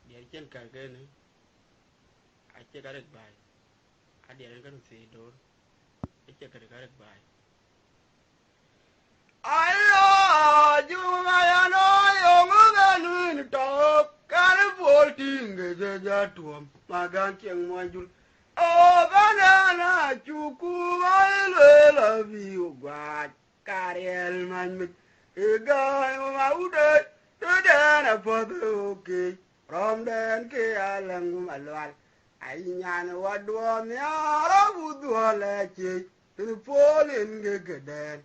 dia chen ka ke ne a che ka rek bai a dia ren kan se dor a che ka rek bai ayo juma ya no yo nga nu to kan volting ge ja tuom magan cheng mo jul o banana chuku ai le la vi gwa karel man mit e ga ma ude de na podo ke rom den ke alang malwal ai nyan wadwo nya ra budu le che tu polin ge geden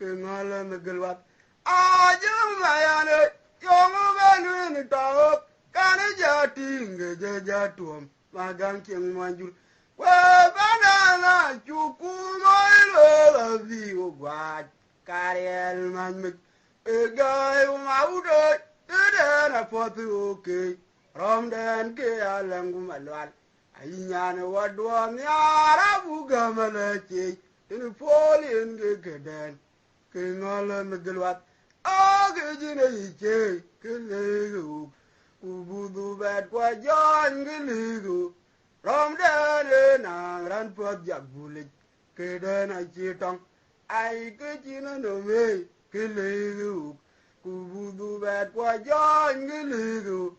ke ngala megelwat ajum mayane yongu benu ni taok kane jati nge jatuom magang cheng manjul kwa banana chuku moilo la viu gwat karel manmik egay maude tedena potu oke romden ke alangu malwal ayinyane wadwa nyara buga malache in polin ge geden ke ngala megelwat age jine iche ke legu kubudu bet kwa jan ke legu romdane na ran pot jagulik ke dena chitong ai ke jine no me ke legu kubudu bet kwa jan ke legu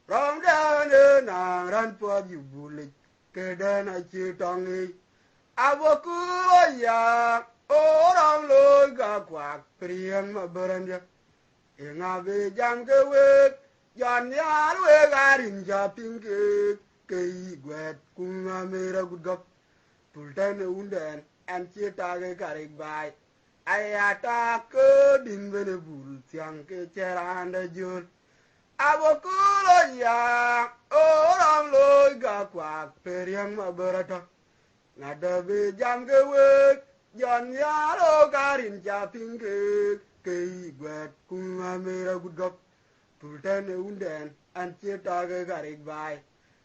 romdane na ran pot jagulik ke dena chitong aboku ya orang loy ga kwak priang ma beranja inga be jam ke we jan yar we garin ja pinke ke gwet kunga mera gudgap tultan unden an chita ge karik bai ayata ke din bene bul tiang ke cheranda jul aboku ya orang loy ga kwak priang ma berata ngada be jam ke we John Yaro garin japing ke gwet kunga mera gudgap tultan unden an cheta ge garik bai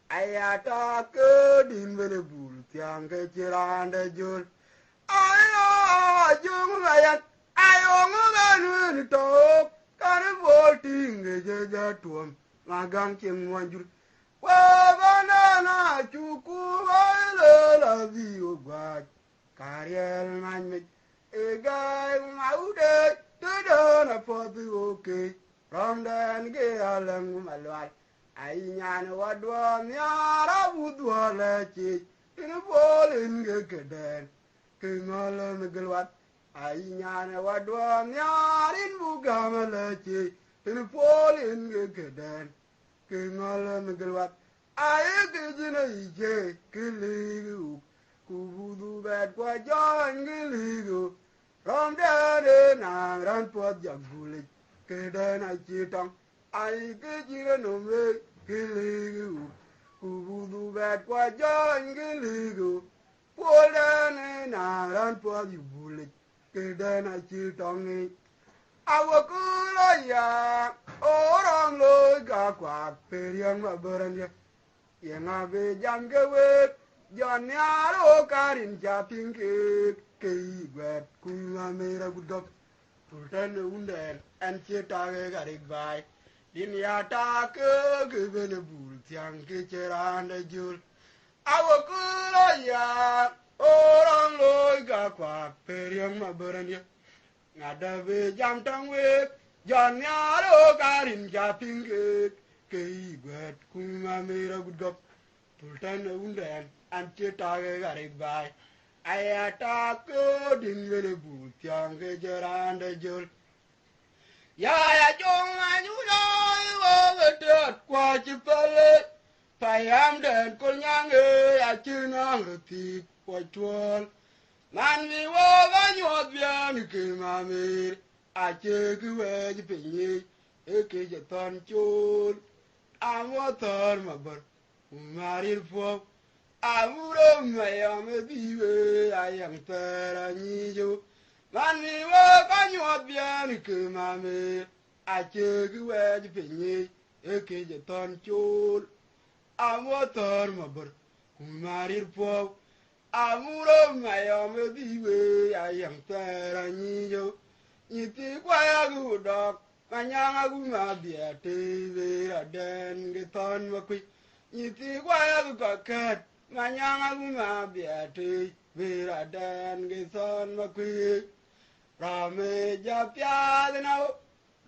ayata ke din bene bul tiang ke chiranda jul ayo jung layat ayo nganu to kan voting ge jatuom magang cheng wanjur wa banana chuku le la viu gwat Kariel manmit egay maude tudona podu oke romdan ge alang malwal ai nyan wadwa nyara budwa lechi in bolin ge geden ke ngala megelwat ai nyan wadwa nyarin bugam lechi in bolin ge geden ke ngala megelwat ai ge jina ije ke ligu kubudu bet kwa jan giligo romdane na ran pot jagulik kedana chitang ai ke jira no me giligo kubudu bet kwa jan giligo polane na ran pot jagulik kedana chitang ni awakula ya orang lo ga kwa periang ma beranja yenga be jam gewe John Yaro karin japing ke gwet kunga mera gudop tultan unden an cheta ge garik bai din yata ke bene bul tiang ke cheranda jul awakula ya orang loy ga kwa periang ma berania ngada be jam tangwe John Yaro karin japing ke gwet kunga mera gudop tultan unden an cheta ge garik bai ayata ke din bene bul tiang ke cheranda jul ya jong anu loy wo gedet kwa chipale payam den kunyang ya chinang ti kwa chwal man vi wo ga nyot bian ke mamir a che ke we pinyi e ke je ton chul amotor mabar marir fo amuro mayam biwe ayam taranyijo man vi wo ga nyot bian ke mamir a che ke we pinyi e ke je ton chul amotor mabar marir fo amuro mayome biwe ayam taranyijo iti kwaya gudok manyanga guma biate vera den geton makui iti kwaya kakat manyanga guma biate vera den geton makui rame japya na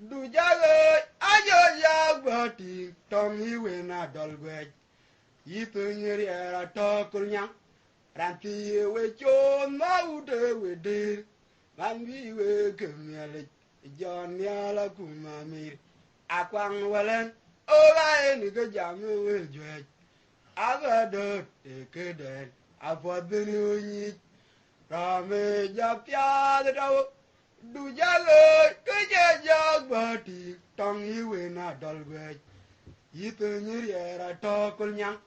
du jage ajo jagbati tongi wena dolgwe yipunyeri era tokulnya ranti we chon maude we dir mangi we kemyale John Yala Kumamir Akwang Wallen Ola ni ga jamu will judge Agado take dead Apod the new Rame Japia the Dow Do Jalo Kaja Jagbati Tongi Wina Dolweg Yitun Yera Tokulnyang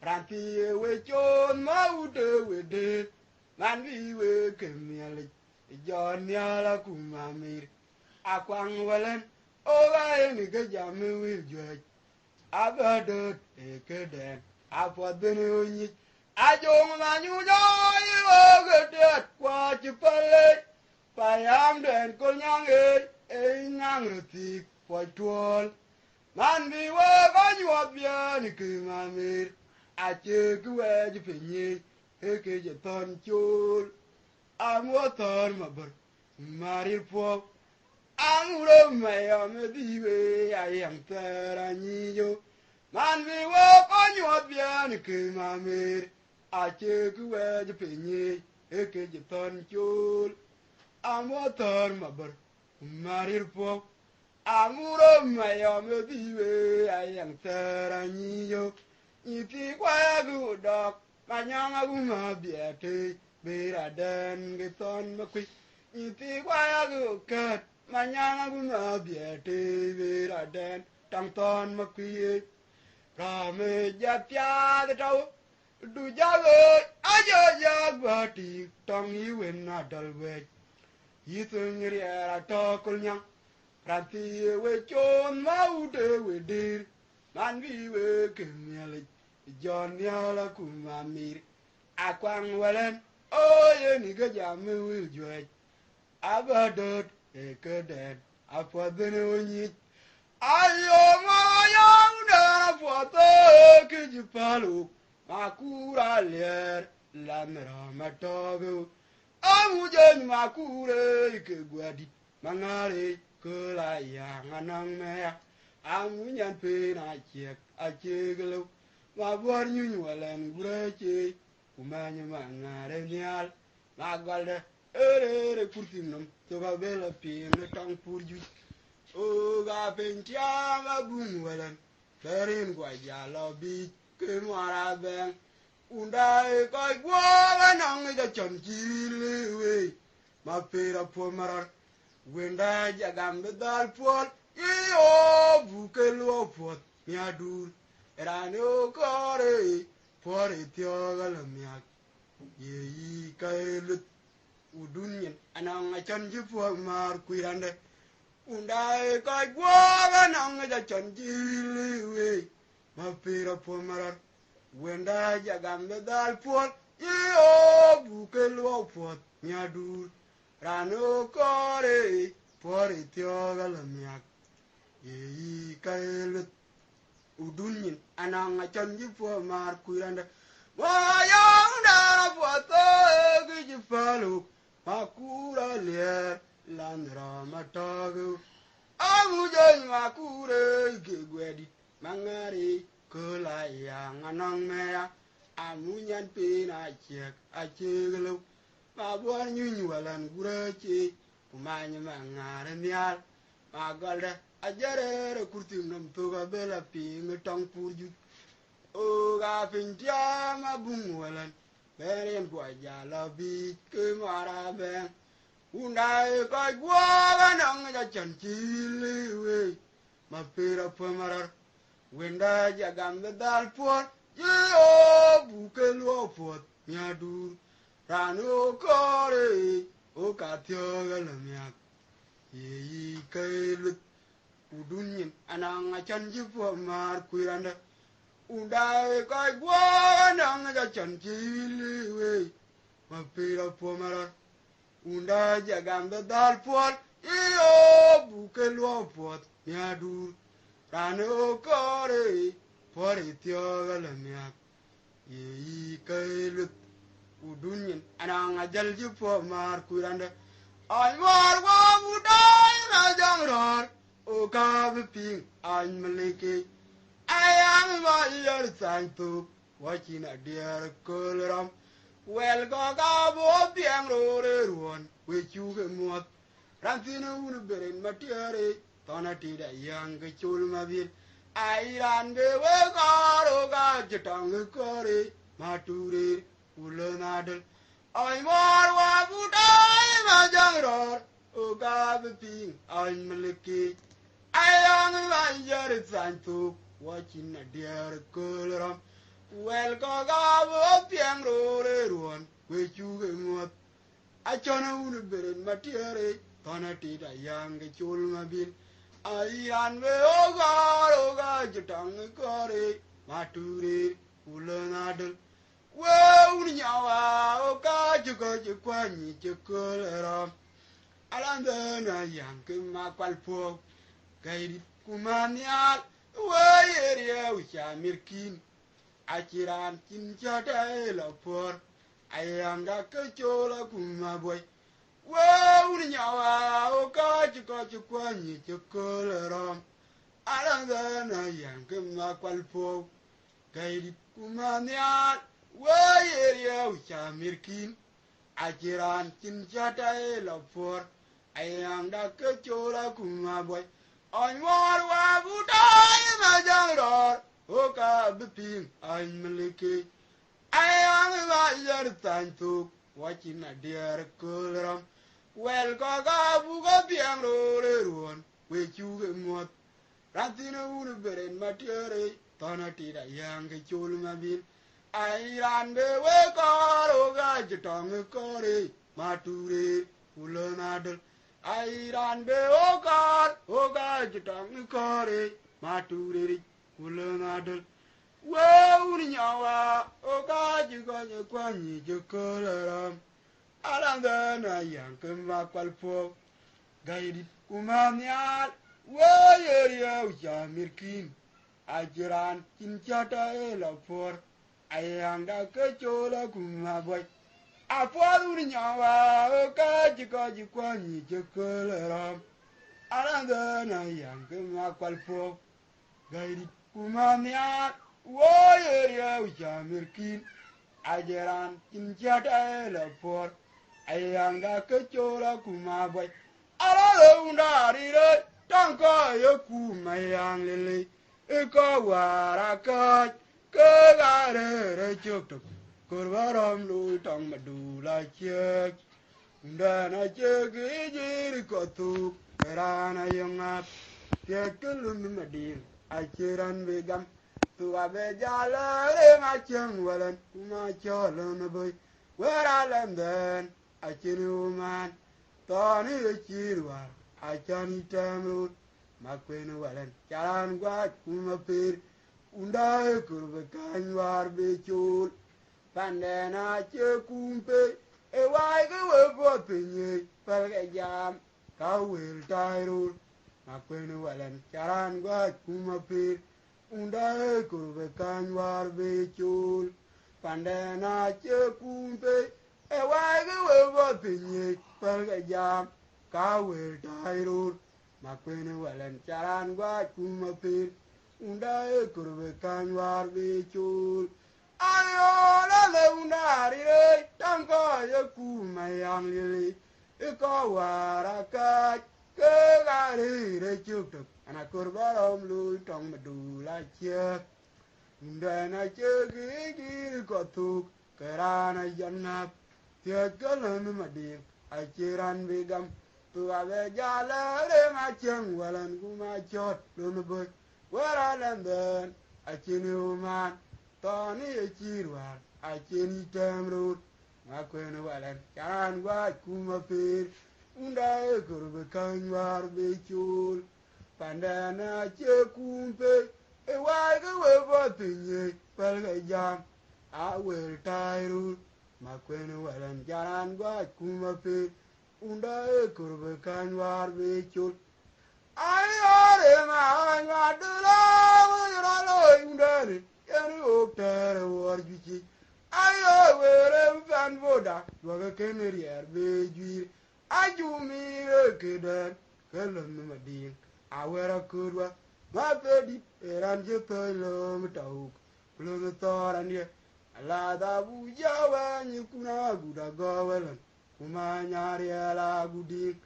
Ranti we chon maude we did Mangi we kemyale John Yala Kumamir Akwang Wallen, Ola ni ga jamu will judge. Agado take a den, Apod the new Ajong Manu Joy, Ogat, what you play. Payam den Kunyang, a Nangrati, for 12. Man be work on you up Yannick, my maid. I take away the penny, a cage a ton chul. I'm what on my bird, Mary Pop. Anglo may amediwe I am teraniyo. Man we walk on your bianic, my maid. I take away the penny, a cage a ton chul. I'm what on my bird, Mary Pop. Anglo may amediwe I am teraniyo. Iti kwa good dog, my young guma biate, better than get on my quick. Iti kwa good cat. Manyanga guna biate vera den tangton makui rame japya the tau du jago ajo jagbati tongi wena dalwe yithung riera tokulnya ranti we chon maude we dir man vi we kemyale John Yala Kumamir Akwang Wallen oye ni ga jamu will judge Abadot Ekaden, Apod the new Ayo Mayang, Photo, Kijipalu, Makura Ler, Lamera Matogo, Amujan Makure, Kiguadi, Mangari, Kula Yang, Anang Amunyan Pain, I check, I chiggle, my born you and Gretche, Umanya Mangare, Magalda. Ere kurtinum to ga bela pin tang purju o ga pentia ga bumwalan ferin gwa ya lobi ke mara ben unda ko gwa nang ga chanjile we ma pera po marar wenda jagam dal pol yo bukelo pot miadur erano kore pore tioga la miak ye kai Udunyan anang achan jifu mar kuirande undai kai gwa anang achan jiliwe mapira pomarar wenda jagambe dal pol yo bukelo pot nyadur rano kore pore tioga la miak ye kaelut Udunyan anang achan jifu mar kuirande wayang dara foto gijifalu Makura ler landra matagu Amujan makure gigwedi Mangari kulayang anang mea Amunyan pina chek acheglu Mabuan nyunywalan gurachi Kumanya mangare nial Magalda ajare kurtinam tuga bela ping tong purju Oga pintia mabungwalan Beren kwa jala bi ke mara ben Undai kai gwa nang ja chanchili we Mapira pamarar Wenda jagam the dal pot Yo bukelo pot Miadur Rano kore O katioga la miak Ye kai Udunyin anang achanji po mar kuiranda Undai kai gwa nang ja chanchili we Mapira pomarar Undai jagam the dal pot Iyo buke luo pot miadu rano kore pore tioga la miak ye kailut udunyin anang ajal jupo mar kuranda ay war wa budai na jangror o ka biping ay malike ayang ma yar santu wachina dear kolram wel go ga bo piang ro re ruon we chu ge mot Rantina unu beren matiare tonati da yang ke chul mabir airan be we garo ga jatang kore mature ulanadal ai mar wa budai ma jangror o ga biping ai maliki ayang ma yar santu watching a dear kolram wel go ga bo piang ro re ruon we chu ge mot achona unu beren matiare Tonati da yang chul mabil airan ve oga jatang kore mature ulanadal we unyawa oga jugo jukwani jukolera alanda na yang ke makwalpo gaidi kumanial we yeria ucha mirkin achiran kinchata elapor ayanga kechola kumaboy Wow, nyawa, o kachi kwani chokolera. Alanga na yanke makwalpo. Kaidi kumania, wayeria ucha mirkin. Achiran chinchata elapor. Ayanga kechola kumaboy. Anwar wabutai majangror. Oka biping, I'm maliki. Ayang mayar tantuk. Watching a dear color. Well, Gaga Buga Piano, everyone, which you get more. Rantina would be in material, Tonatida, young Chulmabil. I ran the way, Oga, Jatong, Kore, Mature, Ulanadal. I ran the Oga, Jatong, Kore, Mature, Ulanadal. Wow, nyawa, oga jigo kwani jokolera. Alanga na yanke makwalpo. Gaidi kumanial, wayeria ucha mirkin. Ajiran kinchata elapor. Ayanga kechola kumaboy. Aporu nyawa, oga jigo kwani jokolera. Alanga na yanke makwalpo. Gaidi kumanial. Woyeria ucha mirkin ajeran kinchata elapor ayanga kechola kumaboy alala undarire tanka yoku mayang lele eko waraka kegare choktok korvaram lu tang madula chek undana chek jiri kotuk erana yonga tekelun madin acheran begam Tu abe jala re ma cheng walan ma cholan boy where I am then I chinu man toni chirwa I chani tamu ma queen walan charan gwa kuma pir unda kurbe kan war be chul pandena che kumpe e wai go go pinye palga jam ka wil tairul ma queen walan charan gwa kuma pir Unda kurbe kanwar bechul pandena che kumpe e wage wego pinye palga jam ka wel tairur makwene walen charan gwa kumapir unda kurbe kanwar bechul ayo la le undari re tanko ye kumayang lili e ko waraka ke gari re chuktuk ana kurbarom lu tong madula che ndana che gi kotuk kerana janna tie galan madi achiran bigam tu ave jala re ma cheng walan kuma chot lu boy wara landen achini uman toni achirwar achini temrut makwen walan charan wa kuma pir unda kurbe kanwar bechul Pandana che kumpe, e wage we botinye, pelga jam, I will tire, Makwene walan jaran gwa kumape, unda kurbe kanwar be chul ayore ma ngadula ralo undani yani oktere war gichi ayo were fan boda waga kenerier be juir ajumi keden kelum madin awera kurwa ma pedi eran je pelo mtau lo toranie ala da buja wa ni kuna guda gowelan kuma nyari ala gudik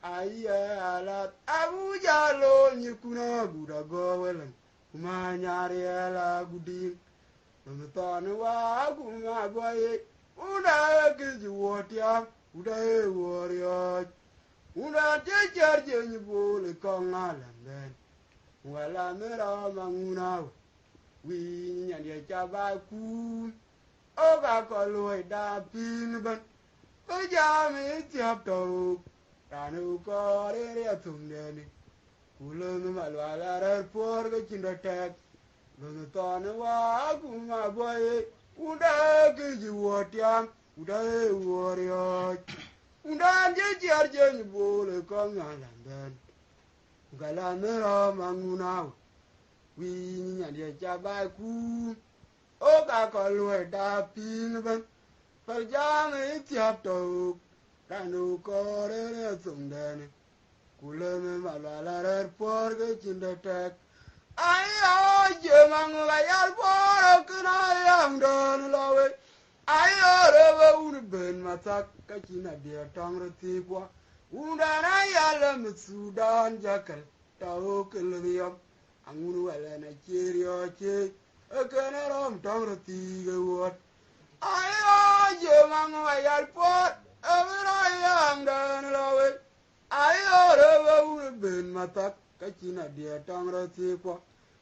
aye ala abuja lo ni kuna guda gowelan kuma nyari ala gudik lo tonu wa kuma goye una kiji wotia uda e worio una je ni bole kongala men wala mera manguna wi nyan ye chaba ku o ga ko loy da pin ban o ja mi tiap to ranu ko re tum ne ni kulo no malwala re por ga chinda tek no to ne wa ku ma boye unda ke ji wotiam uda e worio unda je ni bole ko ngala ben gala mera manguna wi nyan ye chaba ku o ka ko loy da pin ban pa jam tiap to ranu ko re tum ne ni kulo no malwala re por ga chinda tek ayo je mangu ga yal por kana yam don lawe ayo re ba un ben matak ka china dia tang re ti kwa unda na yal msudan jakal ta o keliyam angunu wala na cherio che akana rom tang re ti ga wot ayo je mangu ga yal por abra yam don lawe ayo re ba un ben matak ka china dia tang re ti kwa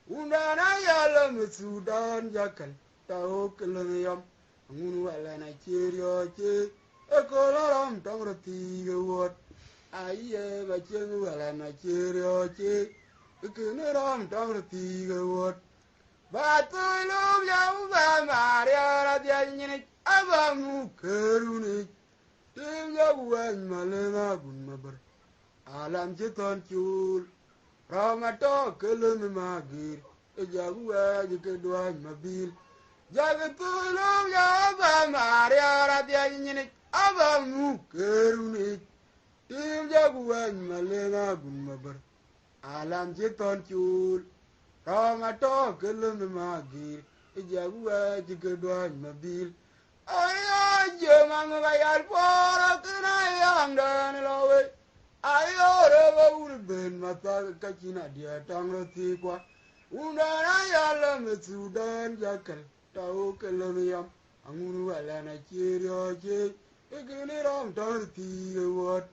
unda na yal msudan jakal ta o keliyam angunu wala na cherio che akana rom tang re ti ga wot aye ba chen wala na cherio che akana rom tang re ti ga wot ba tu lum ya ba maria ra dia ni aba mu keruni tim ya wan malena gun mabar alam je ton chul ramato kelum magir jaguwa je kedwan mabil jagtulum ya ba maria ra dia ni aba mu keruni tim jaguwa malena gun mabar alam je ton chul ramato kelum magir jaguwa je kedwan mabil ayo je manga yar por kana yang dan lawe ayo re ba ur ben mata ka china dia tang ro ti kwa una na yala msudan jakal ta o kelum yam angunu wala na cherio che ekene ram tang ti wot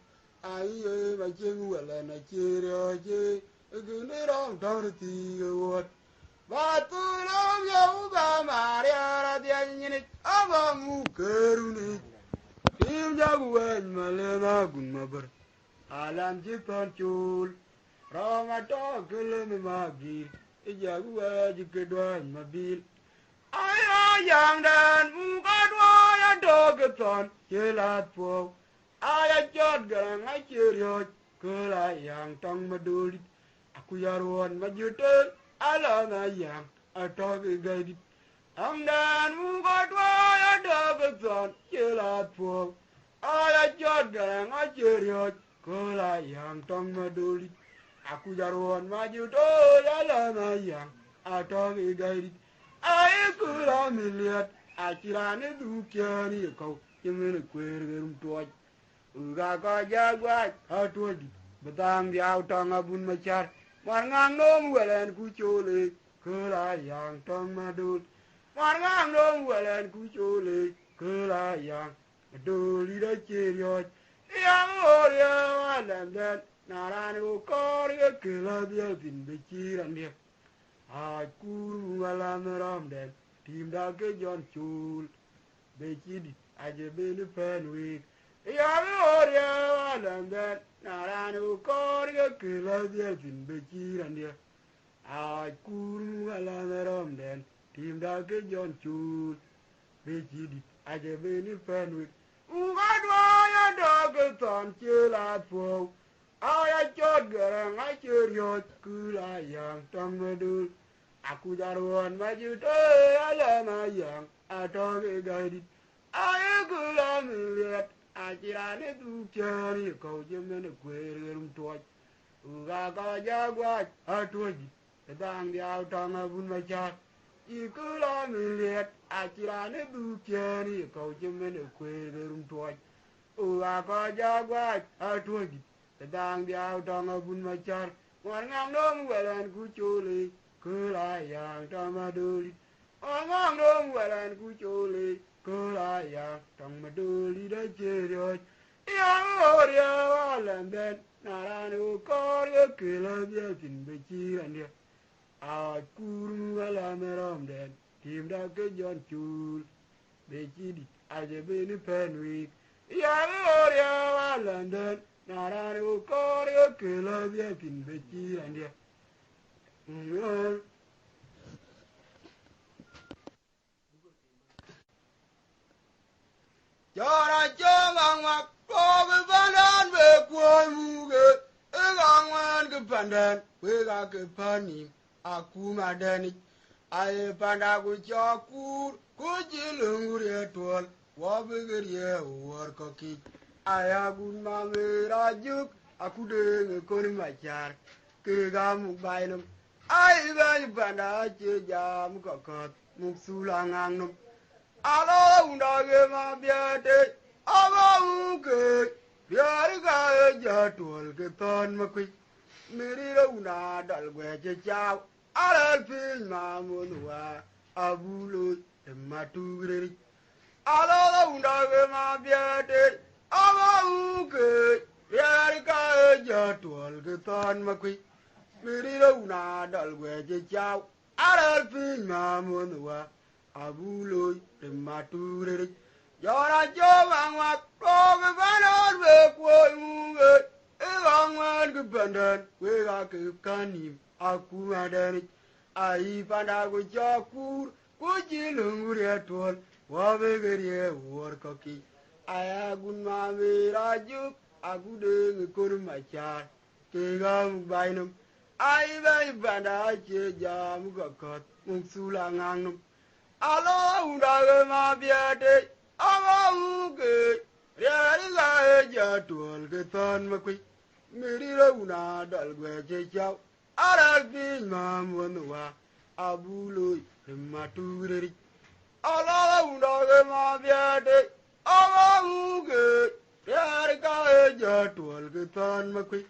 ayo ba chen wala na cherio che ekene ram tang ti wot ba tu ram ya ba maria ra dia ni aba mu keruni tim jaguan malena gun mabar alam jipan chul ramato kelum magir jaguwa jikedwan mabil ayo yang dan muka dua ya dogeton jelat po aya jod gang acirio kela yang tong maduli aku yaruan majutel ala na yang atog gadi ang dan muka dua ya dogeton jelat po aya jod gang acirio kela yang tong maduli aku yaruan majutel ala na yang atog gadi ay kula miliat akirane dukiani kau yemen kwergerum tuaj uga ka jagwa atodi batang diaw tang abun machar marngang nom welen ku chole kula yang tong madul marngang nom welen ku chole kula yang doli da cherio yang orya walandan naranu korya kula dia bin bechiran dia Akuru ngalam ramden tim da ke jon chul be chidi aje be le penwi ya orya walandan naranu korya kula dia bin bechiran dia Akuru ngalam ramden tim da ke jon chul be chidi aje be le penwi Uga dwa ya dog ton chila po. Aya chod garang I cheriot kula yang tamadul. Aku jarwan maju te alama yang atong egadi. Aya kula miliat achirane tu chani kau jemen kwerum tuaj. Uga ka jagwa atuaji. Tang dia tang abun macam. Ikula miliat achirane tu chani kau jemen kwerum tuaj. Uga ka jagwa atuaji. Tang dia tang abun macam. Warngang dong walan kuculi. Kelayang tamaduli, omong dong walan kuculi. Kelayang tamaduli dah cerita. Yang orang walan ben naranu korya kelabia tin beciran dia. Awat kurung walan merom den tim dah kejon cul. Becidi aja bini penwik. Yang orang walan den naranu korya kelabia tin beciran dia. Jora jomang mak kobe pandan be kuai muge egang wan ke pandan wega ke pani aku madani aye pandaku cakur kujilungur ya tuan wabeger ya war koki ayagun mame rajuk aku denge koni macar ke gamu bainum ai bani panda ce jam kokot muksulangang num alo undage ma biate aba uke biar ga jatul ke ton makui meri una dal gwe je chao alal pin ma munwa abulo matugre alo undage ma biate aba uke biar ga jatul ke ton makui meri una dal gwe je chao alal pin ma munwa abulo mature yora jomang wa koge banon we koy muge ewangan ke bandan we ga ke kanim aku madani ai panda go jakur ko jilungur ya tol wa be gere wor koki aya gun ma me raju aku de ko machar ke ga bainum ai bai banda che jam go kot mungsula nganum alo undage ma biate ava uke riari ga jatul ke ton makui meri una dal gwe che chao aral bin ma munwa abulo matureri alo undage ma biate ava uke riari ga jatul ke ton makui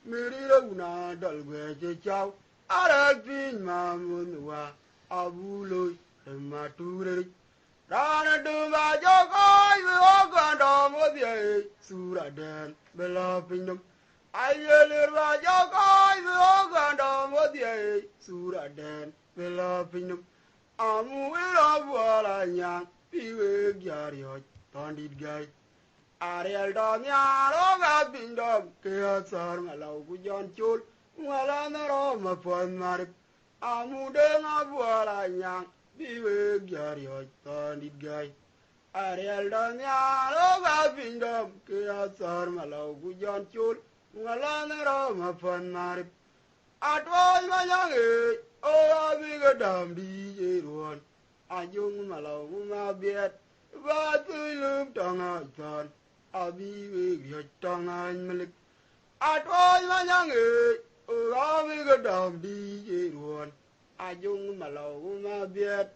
meri una dal gwe che chao aral bin ma munwa abulo mature rana duma jokoi oganda modie sura den bela pinyum ayelir ba jokoi oganda modie sura den bela pinyum amu ira wala nya piwe gyaryo tondit gai ariel do nyaro ga bindom ke asar ngalau ku jon chul ngala naro ma pon marip amu de ngabwala nya biwe gyaryo tondit gai ariel do nyaro ga bindom ke asar ngalau ku jon chul ngala naro ma pon marip atwal manyange o abiga dam di jeruan ajung malau ma biet ba tulum tanga ton abi we gyo tanga malik atwal manyange o abiga dam di jeruan ajung malau ma biet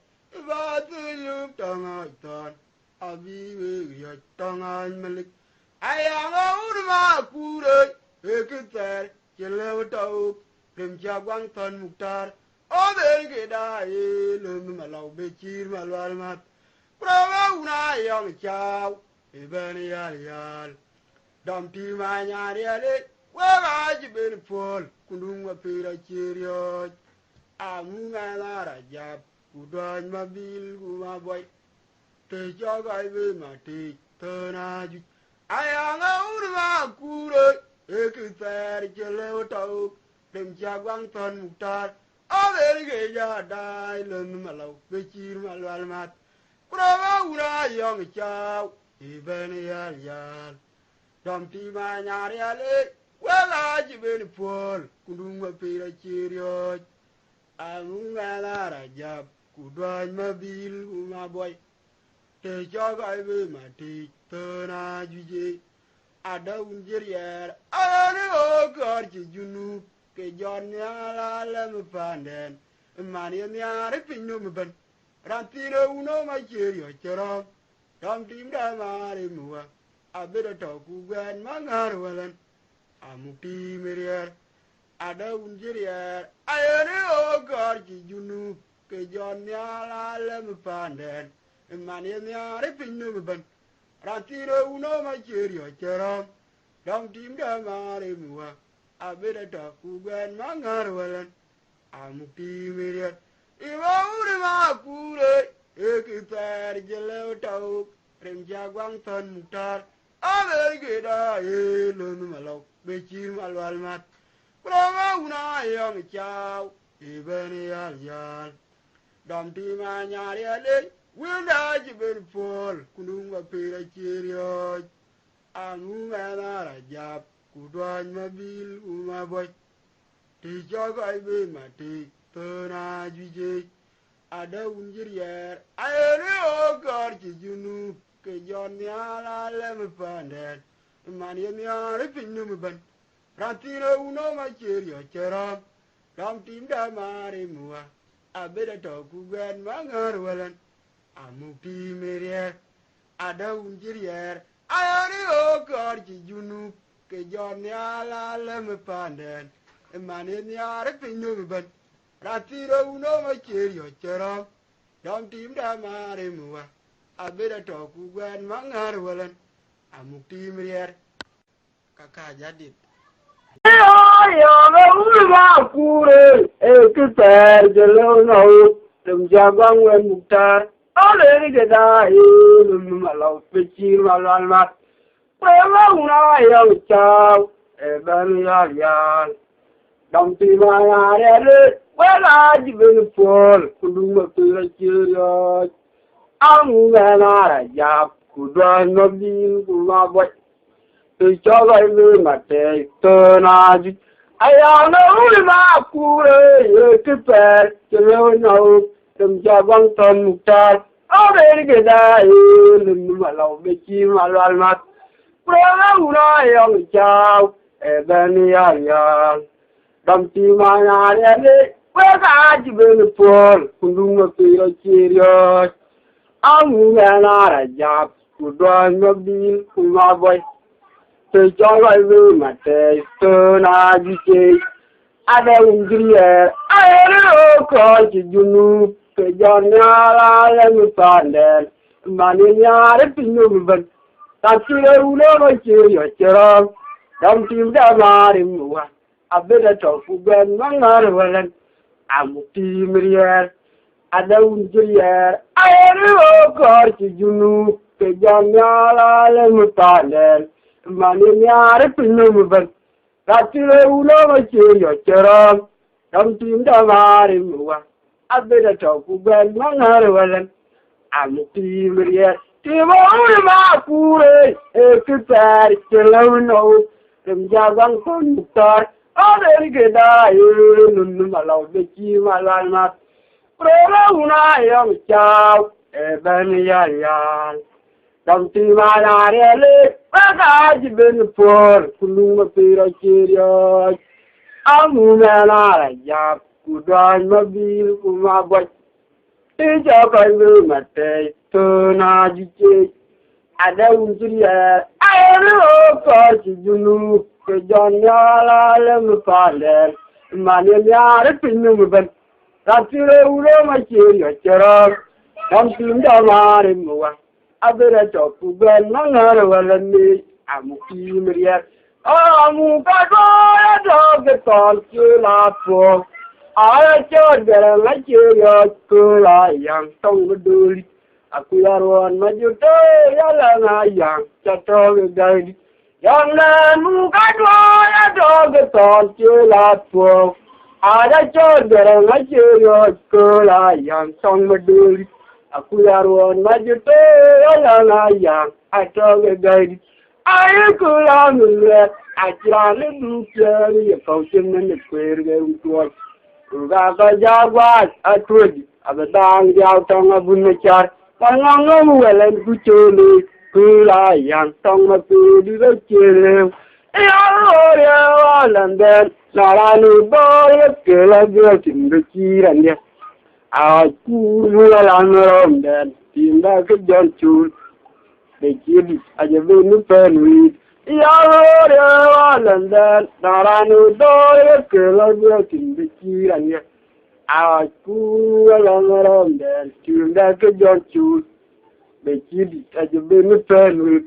ba tulum tanga ton abi we gyo tanga malik ayanga urma kure ekiter jelewtau Rimcha gwang ton muktar Obe geda lum malau bechir malwal mat Prawa una yong chow Ibani yal yal Dom ti ma nyari ale Waga jibin pol Kundung wa pira chiriot Amunga la rajab Kudwan mabil kuma boy Te chogai we mati Tena juj Ayanga urma kure Ekiter chelew tau Dem jagwang ton muktar Aver geja dai lun malau Bechir malwal mat Prawa una yong chow Even yal. Dumpty my yale. Well, I give it for Kuduma Pira Chirio. I'm a job. Could ride my bill, my boy. Take your guy with my teeth. Turn out you. I don't get yet. I don't know, God, you know. John Yala, let me find them. Money in the other thing, no, but Rantino, no, my cheerio, Chero. Don't team down, Marimua. I better talk with Mangarwellen. I'm a team here. I don't get yet. I don't know, God, you know. John Yala, let me find them. Money in the other thing, no, but Rantino, no, my cheerio, Chero. Don't team down, Marimua. I better talk with Mangarwellen. I'm a team here. If I would have a pair jello talk, Renjagwang Ton Mutar, I will get a lumalo, which you malwalmat. Brava, young chow, even a yard. Dumpty man, yard, will die been full, Kununga Pira Cheerio. I'm a job, could run my bill, my boy. Teach your guy be my tea, turn out you. I don't get yet. I know, God, you know, John Yala, let me find that. Money in the other thing, no, but Rantino, no, my cheerio, Chero. Come team down, Marimua. I better talk with Mangarwellen. I'm a team here. I don't get yet. I know, God, you know, John Yala, let me find that. Man in the other thing, no, but Ratiro, no, my cheerio, Chero. Don't team down, Marimua. I better talk with Mangarwellen. I'm a team here. Kaka Jadit. Yoga Kure, a prepare the low, the Jabang and Mutar. Already get I, Malo, Pichi, Malama. Well, I young child, a Banyal. Don't see my eye, well, I've been for Kuduma Pira. I'm a job, could run no deal, my boy. The job I will not take, turn out. I am only my Kure, to pair, to know, the Jabang Ton Mutar. Already get I, Malo, Vicky, Malama. Well, I young child, a Banyal. Don't see my eye, well, I've been for Kuduma Pira Cheerio. I'm a job, could run no deal, my boy. The job I will not take, turn out you. I don't get I don't know, cause you know, the John Yala, let me find that. Money yard, but that's you never kill your child. Don't you down him. I better talk with Mangarwellen. I'm a team here. I don't get I don't know, cause you know, the John Yala, let me find that. Money yard, but that's you never kill your child. Don't you down him. I better talk with Mangarwellen. I'm a team here. Team over my Kure, a prepare to know, the Jabang Ton. Already get I, Malo, the Chi, Malama. Brava, young child, a Banyal. Don't see my eye, but I've been for Kuluma Pira Cheerio. I'm a job, could run my bill, my boy. The job I will not take, turn out you. I don't get yet. I don't know, cause you know. John Yala, let me find them. Money yard, but that's you my cheerio, Chero. Don't seem to Marimua. I better talk to Mangarwellen. I'm a team here. Oh, I'm a dog, the tall, you laugh for. I told them, my cheerio, cool, I young, tongue with dooley. I could have one, my you tell, young, Chateau guide. Young man, who got a dog, the tall, you laugh for. I told them, my cheerio, cool, I young, tongue with dooley. akuyaruan majute ala yang atau gadi ay kulanulet ajrale dukeri kauchin ne kwerge utwa ga jagwa atwedi abadang jaw tong abunachar pangang welen kuchole kula yang tong mapu di chele ya landen naranu boy kela giltin kiran aku lang rom dan tinda ke janchul de kiri aja benu penwi ya landen naranu boy kela giltin kiran aku lang rom dan tinda ke janchul de kiri aja benu penwi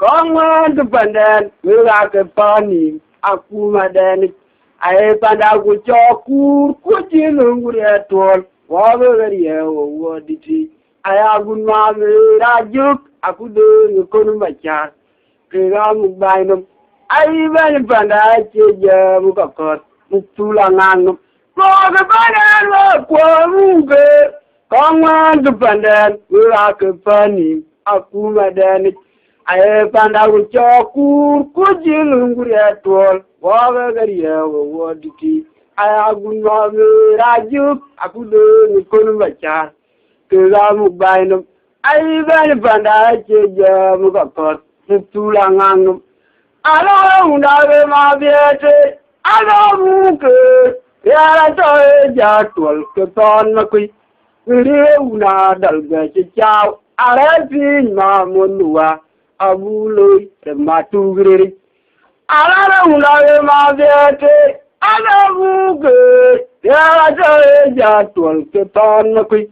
Kong depan mula ke pani aku madani ai pada aku cokur kucing ngure tol wawe ya woditi ai aku rajuk aku de kono macar ke gamu bainum ai ban pada ceja muka kot tulangan ko ke padan ko muke kong depan mula ke pani aku madani ay pandagu cokur kucing ngure tol wawe ya woditi ay aku rajuk aku de kono macar ke gamu bainum ay ban pada ceja muka kot tulangan ala undawe ma biete ala muke ya to ja tol ke ton makui ire una dalga chao ala pin ma monua abuloi matu giri ala undawe ma biete ala muke ya to ja tol ke ton makui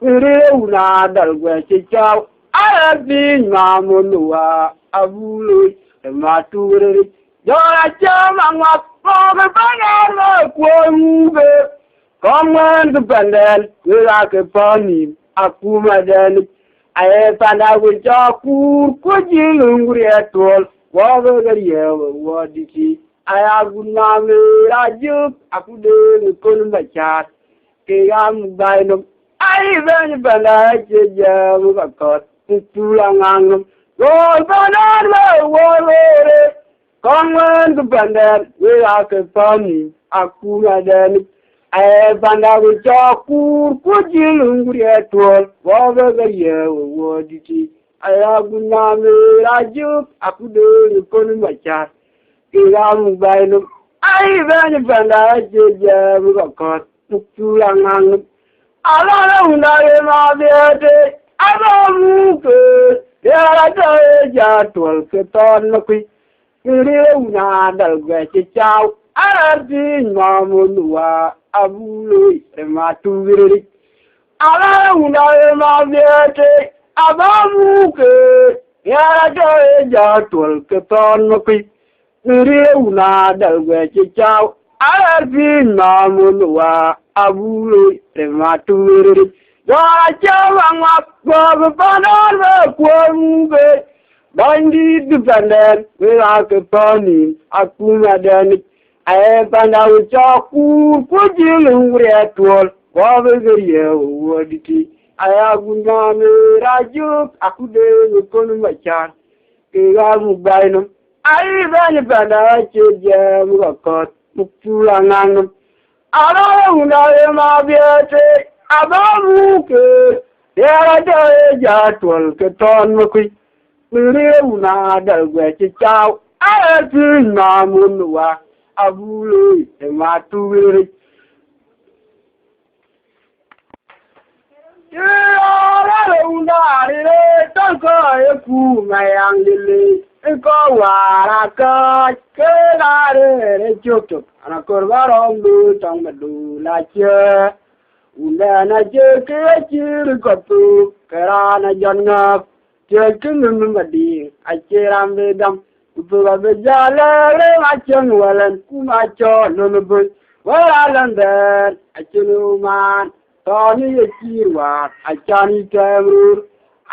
ire una dalga chao ala pin ma monua abuloi matu giri Jora chama ngapome banana kwa mube Kongwen kupandel Wila ke pani Aku madani Ae panda kuchakur Kujilunguri etol Wawe gariyewe wadiki Ae aku name rajuk Aku deni konu bachat Kega mubainum Ae bani panda Cheja mukakot Tulanganum Gol banana Wawe Kongwen kupandel Wila ke pani Aku madani Ae panda kuchakur Kujilunguri etol Wawe gariyewe wadiki Ae aku name rajuk Aku deni konu bachat Kega mubainum Ae bani panda Cheja mukakot Tulanganum Ala undawe ma biete Ala muke Yara tae ja tol ke ton makui Kiri una dalga chao Ala tin ma monua Abuloi matu giri Ala undawe ma biete Aba muke Yara tae ja tol ke ton makui Kiri una dalga chao Ala tin ma monua Abuloi matu giri Jora chama ngapwa panar kwa mbe Bandi dependen Wila ke pani Aku madani Ae panda uchakur Kujilunguri etol Wawe gariye waditi Ae aku name rajuk Aku de kono macar Kega mubainum Ae bani panda Cheja mukakot Tulanganum Ala undawe ma biete Abamuke Yara tae ja tol ke ton makui Mire una dalga chao Ala tin ma monua Abuloi matu giri Yara undawe Tanka eku mayang lili Eko waraka Kegare chok Anakorbarong du tong madu lache Undana jeke chir kotu Kerana jangak Jeke ngumadi Achiram vedam Upuga bejale Remachan walan Kumacho nunubus Walalandan Achunuman Tony yechirwa Achani temrur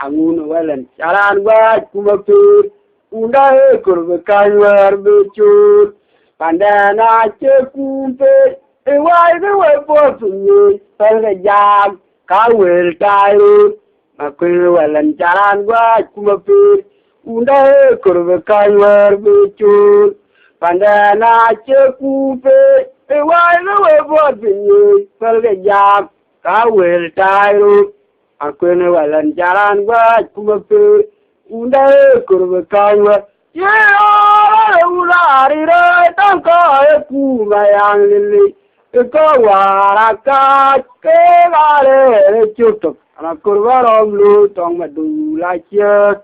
Angun walan Charan waj kumapur unda kurbe kanwar bechul pandana che kumpe e wai de we potunye pelga jam kawel tayu makwe walan jaran wa kumape unda kurbe kanwar bechul pandana che kumpe e wai de we potunye pelga jam kawel tayu makwe walan jaran wa kumape unda kurbe kanwar ye ulari re tanko kuma yang lili ko wara ka ke gare chutuk ana kurba romlu tong madu la che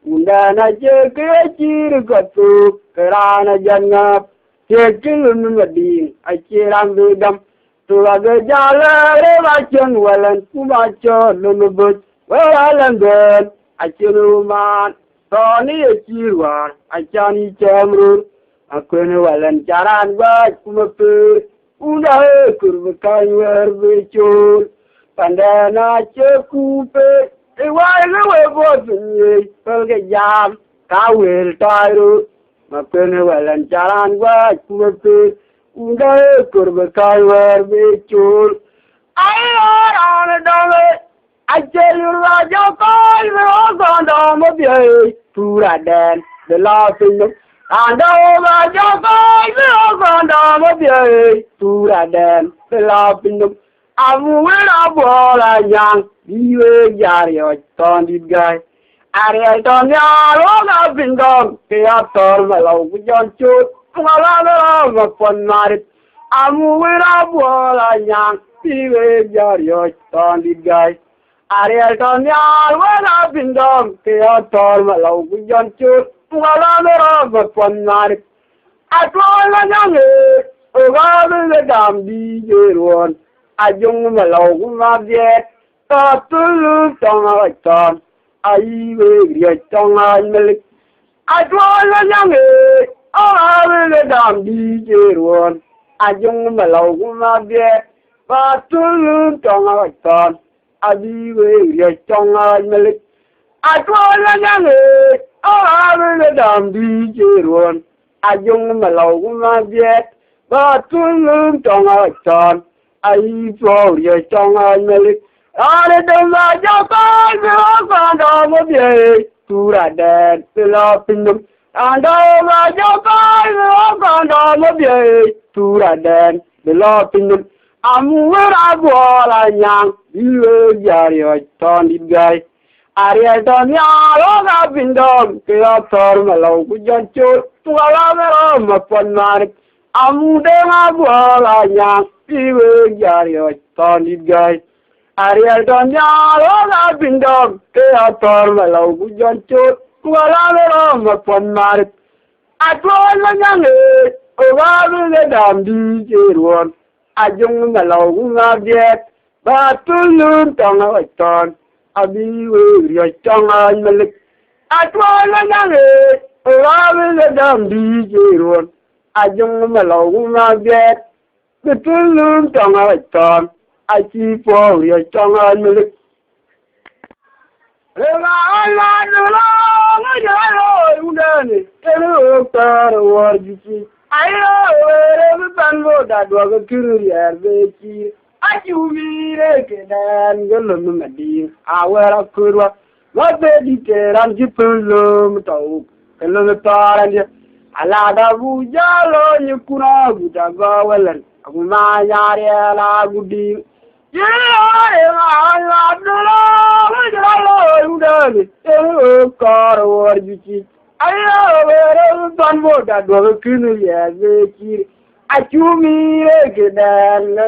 unda na che ke chir gatu kerana janna che kilun madin a che ram dam tu ga jala re ba chen walan kuma cho lulu walan den a chiruman Tony Chirwan, a Johnny Chamru, a Queen Wallen Jaran Watch Kumapu, Una Kurvakan Virtual, Pandana Chekupe, a while away both Pelga Jam, Kawil Tyro, a Queen Wallen Jaran Watch Kumapu, Una Kurvakan Virtual. I on a dollar. I tell you, Raja, call me on the Pura Dan, the laughing, and Raja, call me on the Pura Dan, the laughing. I'm with a ball and young, you are taunted guy. I don't know, I've been gone, they are told my love with your shoot, while upon married. I'm with a ball and young, you are taunted guy. Ariel Tonyal, when I've been done, they are told my love with your chute, while I'm upon night. I told my young age, over the damn DJ one. I young my love with my yet, thought to lose on my tongue. I will get tongue on milk. I told my young age, over the damn DJ one. I young my love with my yet, thought to lose on my tongue. I will trong anh malik. I told a young age, I will damn DJ one. I young my low not yet, but to learn trong a son. I throw your trong anh malik. I don't like your time, the day to that dad, the laughing them. And over your time, the day to that dad, the laughing them. I'm where I was a young, you are your taunted guy. I done ya, all I've been done, they are torn along with your children, to allow them upon my. I'm there I was a young, you are your taunted guy. I done ya, all I've been done, they are torn along with your children, to allow them upon my. I told a young age, over the damn DJ one. I young my love not yet, but to learn tongue of ton. I be with your tongue on my lip. I told a young age, around the damn DJ one. I young my love not yet, but to learn tongue of ton. I see for your tongue on my lip. I know every that was a curious baby. I do me and Gulum, I wear a curva. What they did and you pull them to a little tar and a lot of Ujalo, you could have go well and my area would be. Yeah, I love the Lord, car or you cheat. I know done what that was a curious. I chew me again and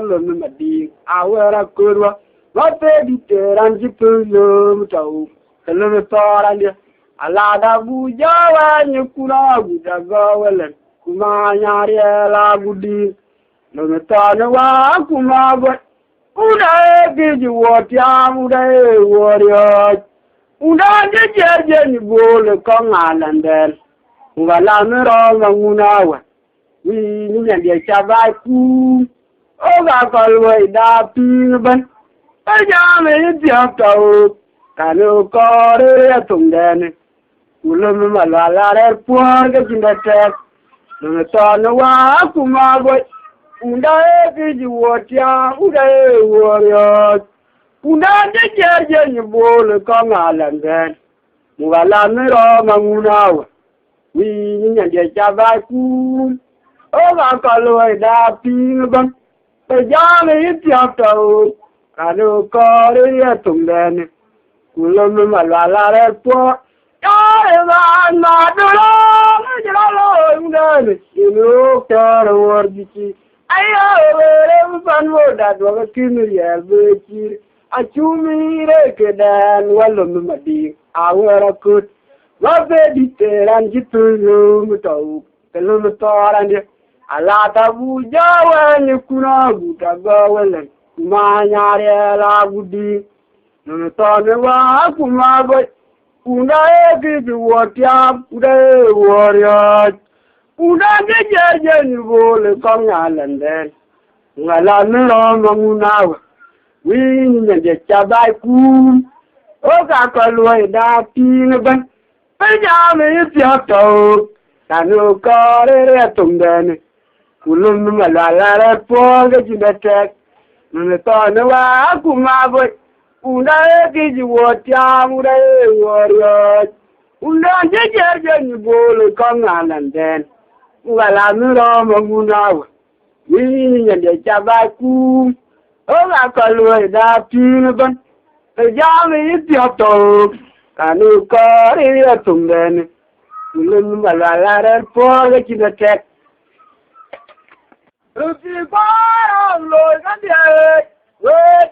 I wear a curva. What they did and you pull them to a little tar and a lot of Buja and you could have go well and Kumaya would be. No matter Kuma, but Una did you what young warrior? Una did you bowl Kong Island then? Ugalamero Mangunawa. We need a Chabaku. Oh, I call way that Pinban. I jam it up to Kano Korea Tundan. Ulum malala puan ke jindatek. Nungeton wa kumagwe. Undae kiji wotia, undae warrior. Undae jerje nyibole kangalangen. Mugala miro mangunawa. Wi nyande chabai kun. Oga kaloi da pingan. Pejame itiaptau. Kanu kore ya tungden. Ulum malala puan. Everyone, my darling, you know, care or bitchy. I have fun with that was a kimmy, bitchy. I chew me, dan, well, my dear. I wear a coat. Love it, and get to room to the lumitor and a lot of wood, and you could not go well. My yard, would be. No, my boy. Una kiji wotia, una warrior. Una kejaja ni bole kongalanden. Ngala nilo mangunawa. Wini nje chabai kum. Oka kaloi da pinaban. Pejame itiaptau. Tanu kare tungdene. Kulum malala poga jibetek. Nunetone wa kumaboy. Una kiji wotia, una warrior. Una jeje ni bole kongalanden. Ngala nilo mangunawa. Wini nje chabai kum. Oga kaloi da pinaban. Pejame itiaptau. Kanu kare tungdene. Kulum malala poga jibetek. Rupi para lo kande.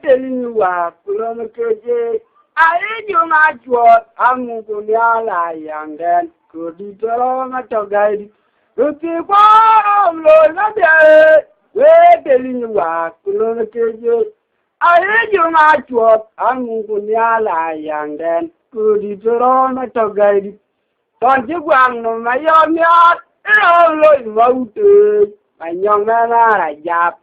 Telling you what, Kulomakeje. I read you my job, I'm going to young then. Could you tell my guide? Rupi for Lord, not there. Telling you what, Kulomakeje. I read you my job, I'm going to young then. Could you tell my guide? Don't you want no my young yard? And all those my young man are a job.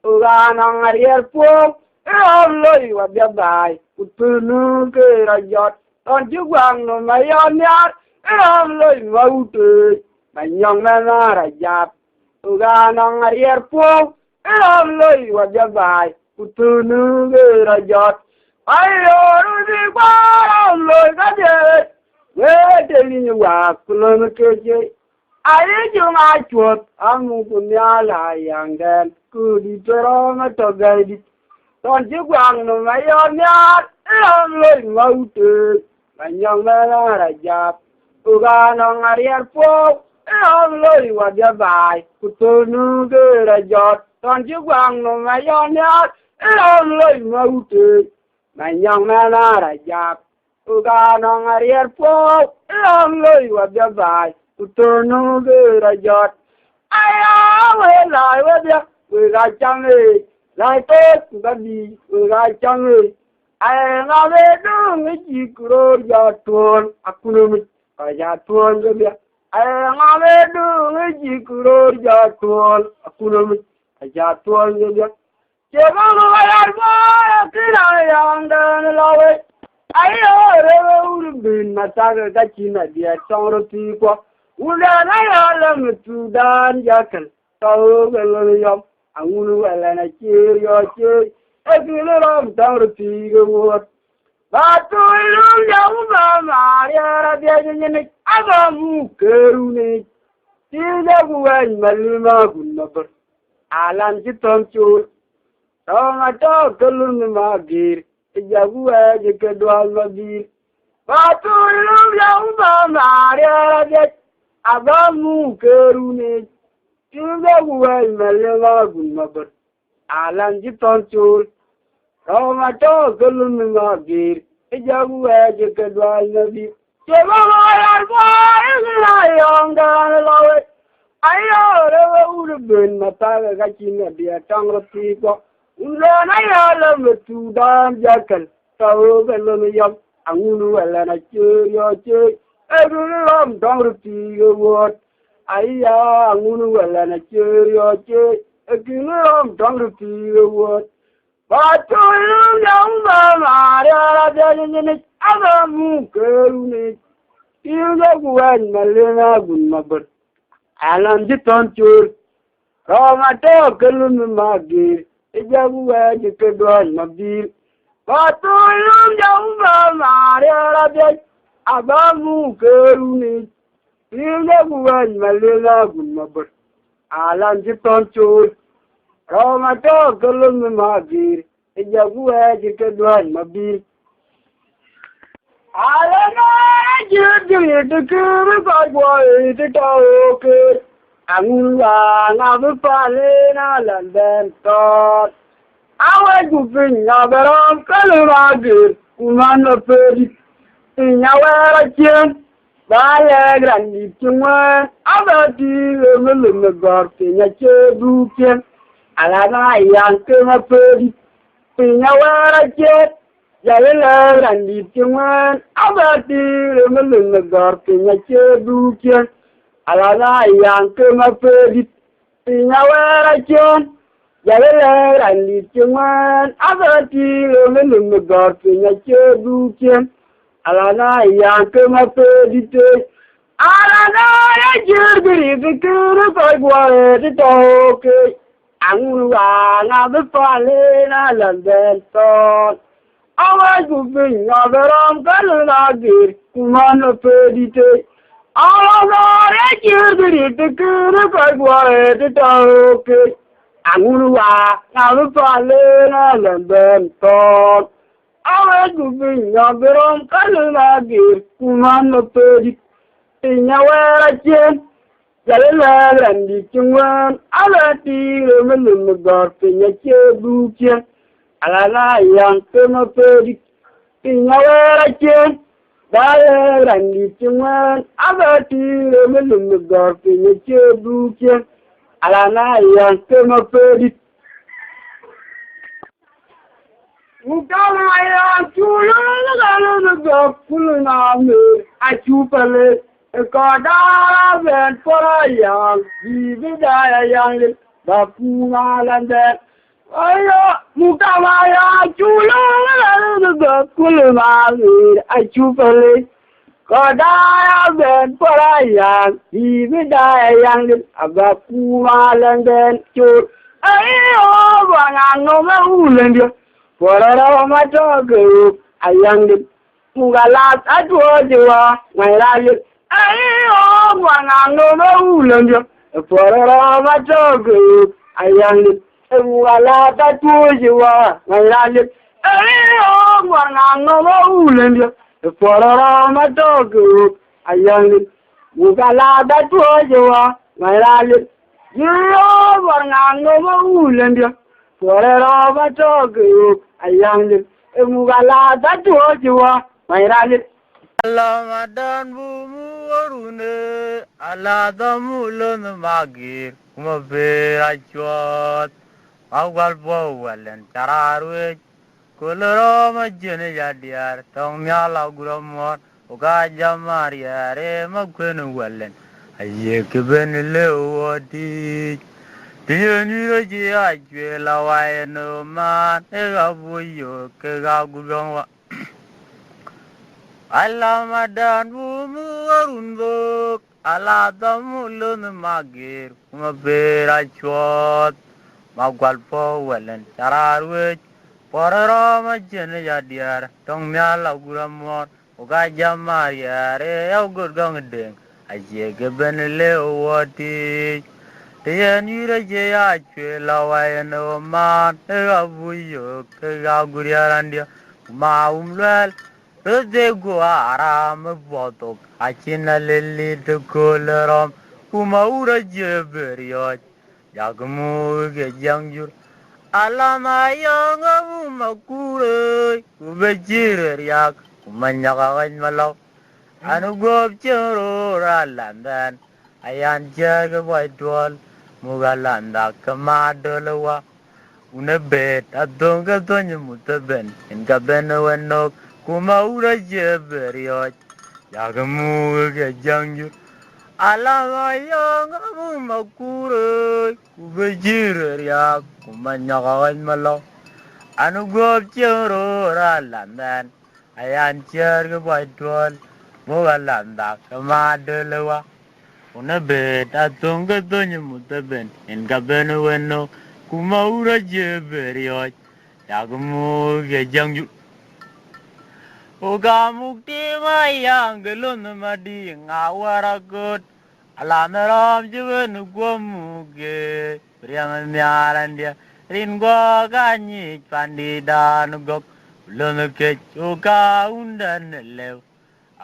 Uganang ariel po, loi wa biabai, utunu ke rajot, ton juang no mayon yat, loi wa utu, manyong na rajap. Uganang ariel po, loi wa biabai, utunu ke rajot. Ayo rusi pa, loi kaje, telling you wa kulon keje. I do my job, I'm going to young then. Could you tell my guide? Don't you want no my own yard? I'm looking out to my young man are a job. Uganong Ariel Po, I'm looking what you buy. Put to no good a job. Don't you want no my own yard? I'm looking out to my young man are a job. Uganong Ariel Po, I'm looking what you buy. Utunu gira jot. Aya we lai we dia we ga chang e lai to ga di we ga chang e. Aya nga we du ngi ji kuro ja tuon akunu mi ja tuon ge dia. Aya nga we du ngi ji kuro ja tuon akunu mi ja tuon ge dia. Che ma no ya ba ti na yang dan la we. Aya re we ur bin na ta ga chi na dia chong ro ti ko. Ulana yalam tudan yakal tau beliyam angunu elana chirio chi ekilam tawrti gowot batu ilum jawba maria biajene agamu kerune tida buwan malima kunnabar alam chitom chul tawma to kelun magir jaguwa jekedwal magir batu ilum jawba maria biajene Agamu kerune, tiga buai melega gunabar. Alam jiton chul, roma to kelun ngagir. Ejabu aja kedua nabi. Coba bayar bayar layang dan lawe. Ayo rewa urban mata kacina dia tang roti ko. Ulan ayo letu dan jakal. Tahu kelun yam angunu elana curio cuy. Everyone don't see your word. Aya, Munu, and a cherry, Everyone don't see your word. But to young man, I didn't other move, girl. Ila kuwan malena gun mabar. Alam jiton chur. Roma to kalun magir. Ija kuwa jikadwan mabir. Patulum jamba maria rabia. Abamu keruni. Ila kuwan malena gun mabar. Alam jiton chur. Roma to kalun magir. Ija kuwa jikadwan mabir. Alana jiddu tukuru bagwai titoke angwa ngabu pale na landen tot awe gupin ngaberam kaluragir kumano pedi nyawara chen bale grandi chungwa abati lemele gorte nyache duken alana yanke mapedi nyawara chen Yalla randi chungwan abati remelun gorte nyache duken alana yanke mapedi nyawara chen yalla randi chungwan abati remelun gorte nyache duken alana yanke mapedi te alana yajirgiri dikuru kagwa titoke angwa ngabale na landen ton Awa gubin ngaberam kalagir kumano pedite. Awa rejirgiri tikuru kagwa titoke. Angurwa ngabale na lenden ton. Awa gubin ngaberam kalagir kumano pedite. Nyawera chen. Yalla randi chungwan alati remelun gorte nyache duchen. Alana yang kena pedi nyawera chen dale randi chungwan abati remelum gorpe nyeche duchen alana yang kena pedi ukama yang chulu ngalo ngapulu name achupale kodara ben pora yang bibida yang bapungalande Ayo, muka maya chulo ngalo kulmali achupale kodaya ben poraya ibidaya abakumalanden chur ayo banano maulende porara matogo ayang mugalat atwojiwa ngairayo ayo banano maulende porara matogo ayang wala ta tujiwa ngalalit ayo wangango maulende pororo matoku ayang wala ta tujiwa ngalalit yo wangango maulende pororo matoku ayang wala ta tujiwa ngalalit Ramadan bumu warune ala damulun magir kumabera chwat Awal bawalen cararwe kulero majene jadiar tong nyala guromor uga jamariya re magwenu walen aye keben lewodi tiyeni roji ajwe lawaye no man ega buyo kega guromwa Alamadan bumu warunbok ala damulun magir kumabera chwat Magwal po walen cararwe pororo majene jadiar tong nyala guramor uga jamariya re augur gongdeng aje geben lewodi tiyan yure je achwe lawaye no man ega buyo kega guriarandia maumlel rode guaram botok achina lili de kolerom kuma ura je beriot Yagmu ke jangjur alama yang abu makure kubejir yak kumanyakakan malau anu gob cero ralandan ayan jaga baitwal mugalanda kemadalawa unebet adong katonya mutaben enkaben wenok kumaura jeberiot Yagmu ke jangjur Alama yang abu makure kubejir yak kumanyakakan malau anu gob cero ralandan ayan cer ke baitwal Mogalanda Kamadelewa. Una bed at Tonga Donya Mutaben, in Gabenueno, Kumaura Jeberio, Yagamu Yang Ogamukti, my young Galunamadi, Awara good, Alanaram Juven Guamuge, Brian Yarandia, Ringo Gani, Pandidan Gok, Lunake, Oka Undan Lev.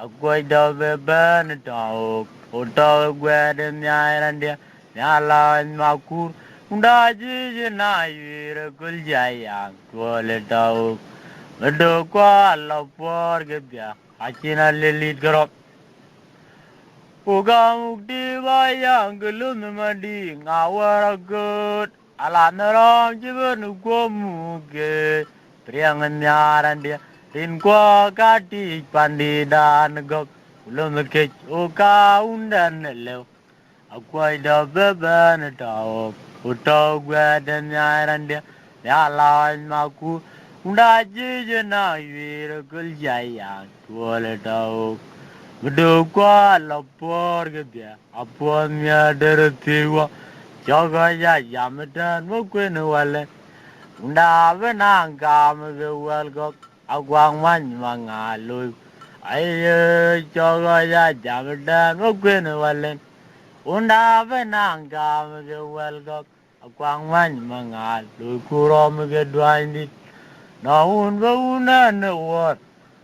Agway dove burn dog, or dog wed in the island, Yala and Makur, Undaji and I, a good jayang, toilet dog. The dog, I love for Gabia, Achina lily drop. Ugam diva young, Lunamadi, our good, Alanaram, Jivan Gomuge, Priang and Yarandia. In qua kati pandidan gok ulum ke oka undan lew akwai da beben tao uto gwaden yarande ya lawan maku unda jije na yir kul jaya tuole tao Gdo kwa lapor ke dia apon ya dertiwa jaga ya yamdan mo kwen wale Unda benang kam ke wel gok agwang man mangalu ay chogo ya jamdan mo kwen walen unda benang kam ke wel gok agwang man mangalu kurom ke dwandi na un be una ne wor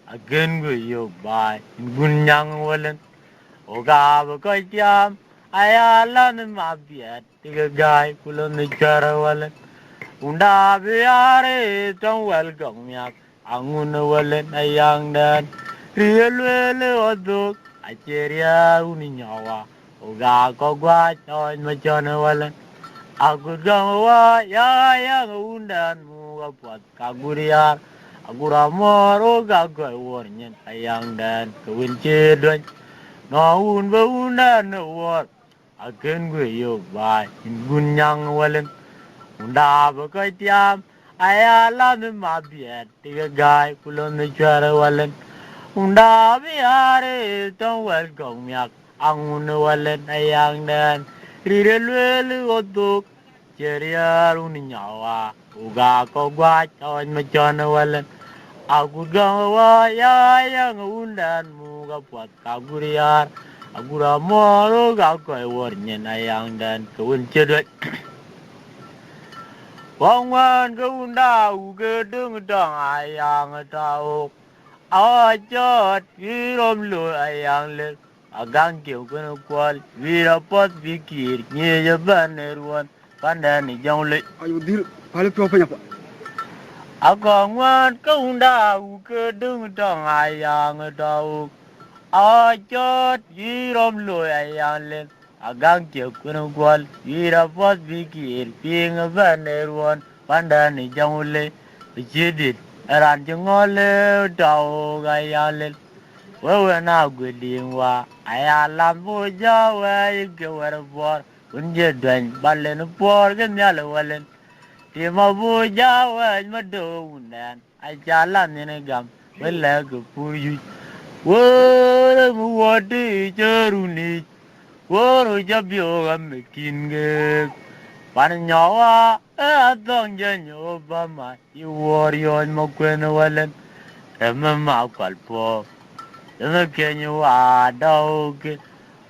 again go yo bai gunyang walen oga ba ko tiam ayala ne mabiat tiga gai kulon ni chara walen Unda biare tong welcome yak angun walen ayang dan rielwele oduk acheria uninyawa uga kogwa choy machon walen aku gawa ya yang undan muga pot kaguriar agura moro ga goy wornyen ayang dan kewin chedon no un ba undan wor agen gwe yo bai gunyang walen Unda ba ko tiam ayala me mabiet tiga gai kulon ni chara walen unda biare ton wel gong yak angun walen ayang dan rire lwelu oduk cheria runi nyawa uga ko gwa chon ma chon walen aku gawa ya yang undan muga pot kaguriar agura moro ga ko wornyen ayang dan kewin chedot Wong wan go unda uge dung dong ayang tao awajot virom lu ayang le agang kiu kun kwal virapot vikir nye jaban eruan pandan ni jong le Ayo dir, pale pio pa nyapa. agong wan go unda uge dung dong ayang tao awajot virom lu ayang le agang kiu kun kwal virapot vikir ping ban eruan pandan ni jong le Jidit, eran jengole tau gayalil. Wewe na gweding wa, ayalam buja we ke werbor. Unje dwen balen por ke nyale walen. Tima buja we mado unan. Ajalan nene gam, wele ke puyu. Wore mu wadi jeruni. Woro jabyo gamekin ge. Panyawa atong janyo bama iworion mo kweno walen emma kwalpo eme kenyo adauke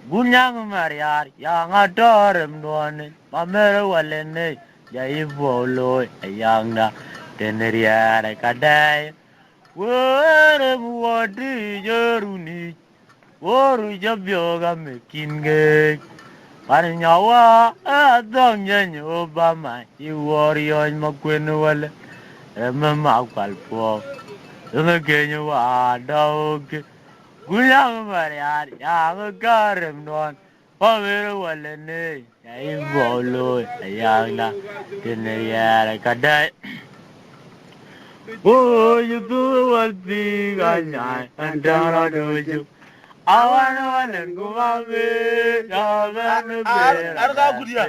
gunyang mariar yang adorem duane mamere walene ya ibolo ayangna teneriare kadai wore muadi jeruni woru jabyo gamekinge Panyawa atong janyo bama iworion mo kweno walen emma kwalpo eme kenyo adauke Gulang mariar yang garam non pamir walene yai bolo yang na teneriare kadai oh you do what big anya andara doju awan walen gumabe yagan Arga bera gudia.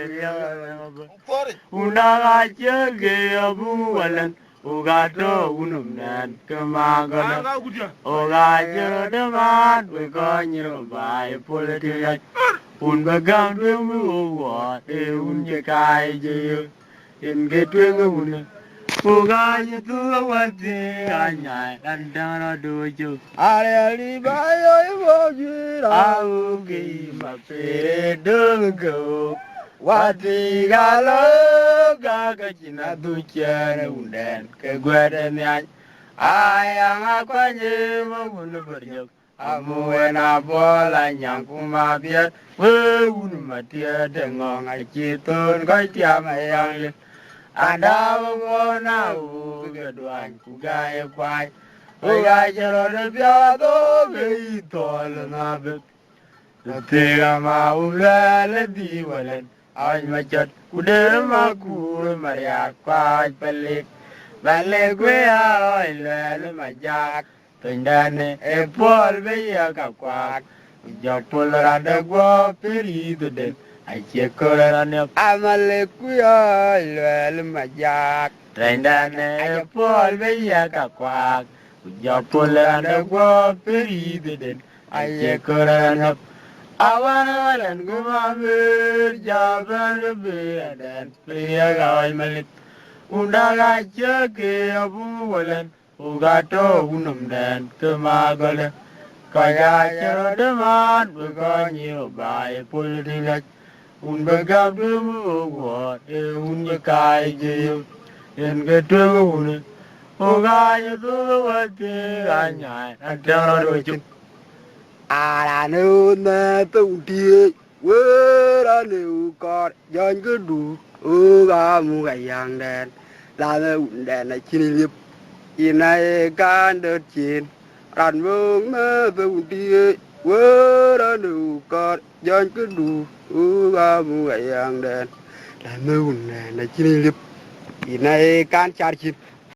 Kore. undaga chege abu walen Ugato unumnan kemagana Oga deman we go nyiro by politics Unbagam dwemu wa unye kai je in getwenga una Uga yetu wati anya andana dojo Ali bayo iboji Augi mapere dungo Wati galo gaga jina duchere unden ke gwede nyany Ayang akwanye mawunu bernyok Amuwe na bola nyangkuma biat We unu matia dengong aciton koi tiam ayang lit Anda wona uge duan kugaye kway Uga jero de biado ge itol na bek Tega ma ulele diwalen Ay machat kuder maku maria kwaj pelik Bale kwe ay lele majak Tendane e pol beya kakwak Japol rada gua peri den Ay cekol rane amale kuya lele majak Tendane e pol beya kakwak Japol rada gua peri den Ay cekol rane Awan gumamir jaban beadan priya gawai malit undaga jake abu walan ugato unum dan kemagale kaya jero deman beganyo bai politik unbagam demu wa unye kai je en getu une ugayo tu wati anya antara doju À nêu nè tụng tiệt quê ra nêu con dân cứ đủ ga mu gầy hàng đèn là nêu đèn này chi liệp in này can đợt chín rắn vương mơ tụng tiệt quê ra nêu con dân cứ đủ ga mu gầy hàng đèn là nêu đèn này chi liệp in này can chặt chín